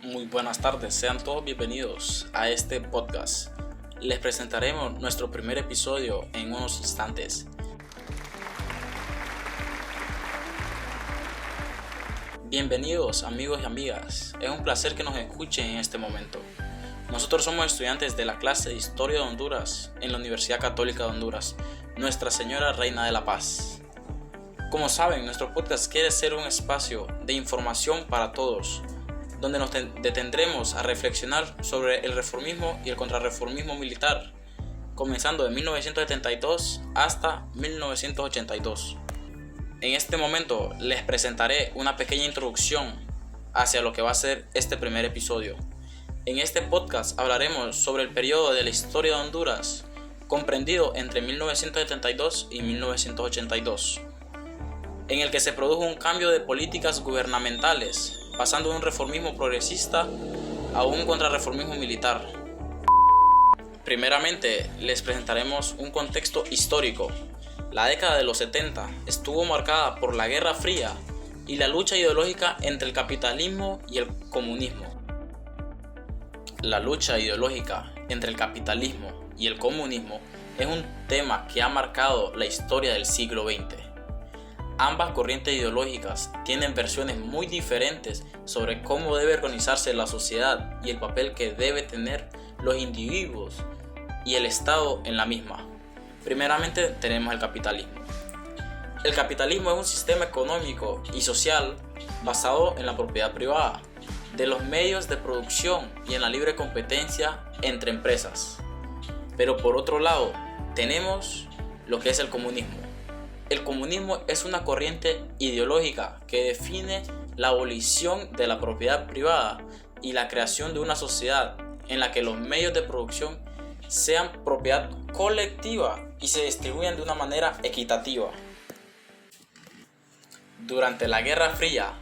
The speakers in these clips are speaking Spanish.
Muy buenas tardes, sean todos bienvenidos a este podcast. Les presentaremos nuestro primer episodio en unos instantes. Bienvenidos amigos y amigas, es un placer que nos escuchen en este momento. Nosotros somos estudiantes de la clase de Historia de Honduras en la Universidad Católica de Honduras, Nuestra Señora Reina de la Paz. Como saben, nuestro podcast quiere ser un espacio de información para todos, donde nos detendremos a reflexionar sobre el reformismo y el contrarreformismo militar, comenzando de 1972 hasta 1982. En este momento les presentaré una pequeña introducción hacia lo que va a ser este primer episodio. En este podcast hablaremos sobre el periodo de la historia de Honduras, comprendido entre 1972 y 1982, en el que se produjo un cambio de políticas gubernamentales, pasando de un reformismo progresista a un contrarreformismo militar. Primeramente, les presentaremos un contexto histórico. La década de los 70 estuvo marcada por la Guerra Fría y la lucha ideológica entre el capitalismo y el comunismo. La lucha ideológica entre el capitalismo y el comunismo es un tema que ha marcado la historia del siglo XX. Ambas corrientes ideológicas tienen versiones muy diferentes sobre cómo debe organizarse la sociedad y el papel que debe tener los individuos y el Estado en la misma. Primeramente tenemos el capitalismo. El capitalismo es un sistema económico y social basado en la propiedad privada, de los medios de producción y en la libre competencia entre empresas. Pero por otro lado, tenemos lo que es el comunismo. El comunismo es una corriente ideológica que define la abolición de la propiedad privada y la creación de una sociedad en la que los medios de producción sean propiedad colectiva y se distribuyan de una manera equitativa. Durante la Guerra Fría,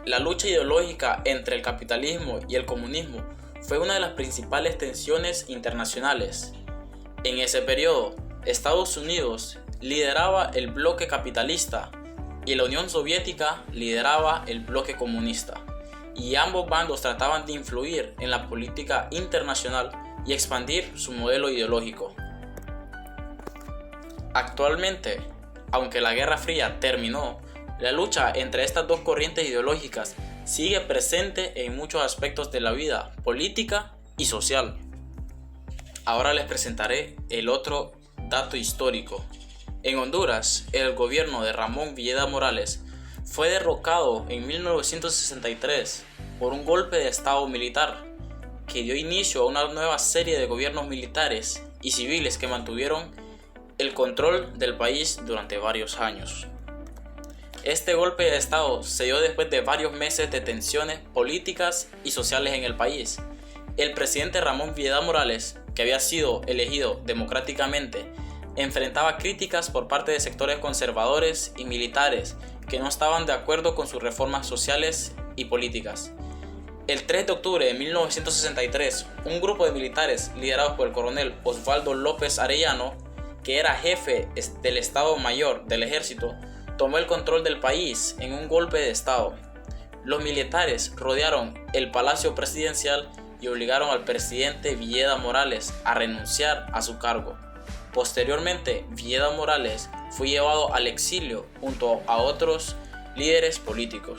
la lucha ideológica entre el capitalismo y el comunismo fue una de las principales tensiones internacionales. En ese periodo, Estados Unidos lideraba el bloque capitalista y la Unión Soviética lideraba el bloque comunista, y ambos bandos trataban de influir en la política internacional y expandir su modelo ideológico. Actualmente, aunque la Guerra Fría terminó, la lucha entre estas dos corrientes ideológicas sigue presente en muchos aspectos de la vida política y social. Ahora les presentaré el otro dato histórico. En Honduras, el gobierno de Ramón Villeda Morales fue derrocado en 1963 por un golpe de estado militar que dio inicio a una nueva serie de gobiernos militares y civiles que mantuvieron el control del país durante varios años. Este golpe de estado se dio después de varios meses de tensiones políticas y sociales en el país. El presidente Ramón Villeda Morales, que había sido elegido democráticamente, enfrentaba críticas por parte de sectores conservadores y militares que no estaban de acuerdo con sus reformas sociales y políticas. El 3 de octubre de 1963, un grupo de militares liderados por el coronel Osvaldo López Arellano, que era jefe del Estado Mayor del Ejército, tomó el control del país en un golpe de estado. Los militares rodearon el Palacio Presidencial y obligaron al presidente Villeda Morales a renunciar a su cargo. Posteriormente, Villeda Morales fue llevado al exilio junto a otros líderes políticos.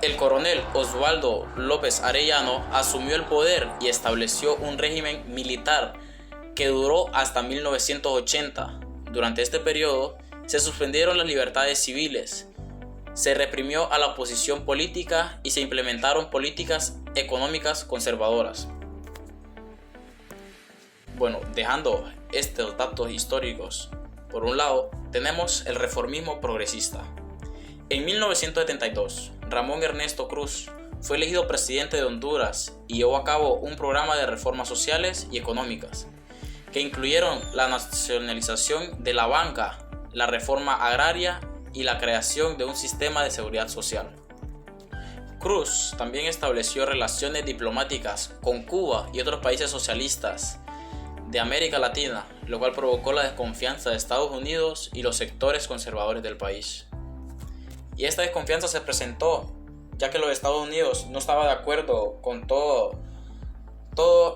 El coronel Osvaldo López Arellano asumió el poder y estableció un régimen militar que duró hasta 1980. Durante este periodo se suspendieron las libertades civiles, se reprimió a la oposición política y se implementaron políticas económicas conservadoras. Bueno, dejando estos datos históricos por un lado, tenemos el reformismo progresista. En 1972, Ramón Ernesto Cruz fue elegido presidente de Honduras y llevó a cabo un programa de reformas sociales y económicas, que incluyeron la nacionalización de la banca, la reforma agraria y la creación de un sistema de seguridad social. Cruz también estableció relaciones diplomáticas con Cuba y otros países socialistas de América Latina, lo cual provocó la desconfianza de Estados Unidos y los sectores conservadores del país. Y esta desconfianza se presentó ya que los Estados Unidos no estaba de acuerdo con todos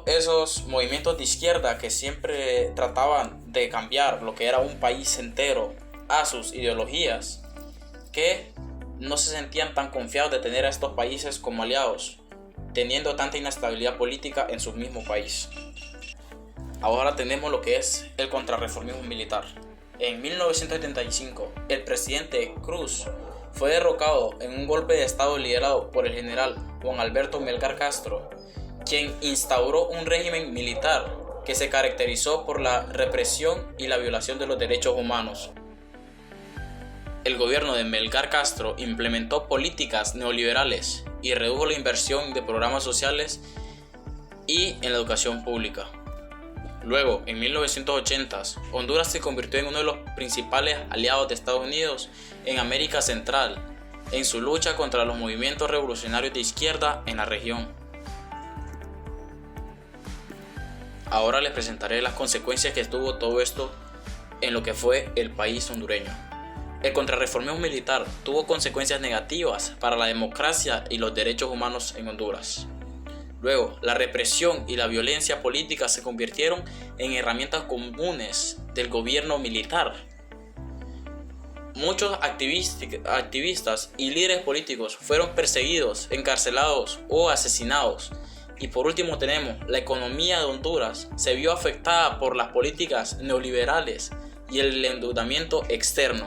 esos movimientos de izquierda que siempre trataban de cambiar lo que era un país entero a sus ideologías, que no se sentían tan confiados de tener a estos países como aliados, teniendo tanta inestabilidad política en su mismo país. Ahora tenemos lo que es el contrarreformismo militar. En 1975, el presidente Cruz fue derrocado en un golpe de estado liderado por el general Juan Alberto Melgar Castro, quien instauró un régimen militar que se caracterizó por la represión y la violación de los derechos humanos. El gobierno de Melgar Castro implementó políticas neoliberales y redujo la inversión de programas sociales y en la educación pública. Luego, en 1980, Honduras se convirtió en uno de los principales aliados de Estados Unidos en América Central, en su lucha contra los movimientos revolucionarios de izquierda en la región. Ahora les presentaré las consecuencias que tuvo todo esto en lo que fue el país hondureño. El contrarreformismo militar tuvo consecuencias negativas para la democracia y los derechos humanos en Honduras. Luego, la represión y la violencia política se convirtieron en herramientas comunes del gobierno militar. Muchos activistas y líderes políticos fueron perseguidos, encarcelados o asesinados. Y por último tenemos la economía de Honduras se vio afectada por las políticas neoliberales y el endeudamiento externo.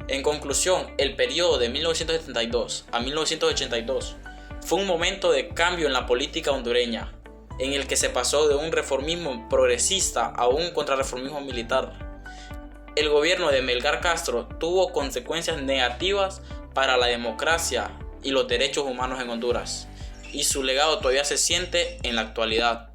En conclusión, el periodo de 1972 a 1982 fue un momento de cambio en la política hondureña, en el que se pasó de un reformismo progresista a un contrarreformismo militar. El gobierno de Melgar Castro tuvo consecuencias negativas para la democracia y los derechos humanos en Honduras, y su legado todavía se siente en la actualidad.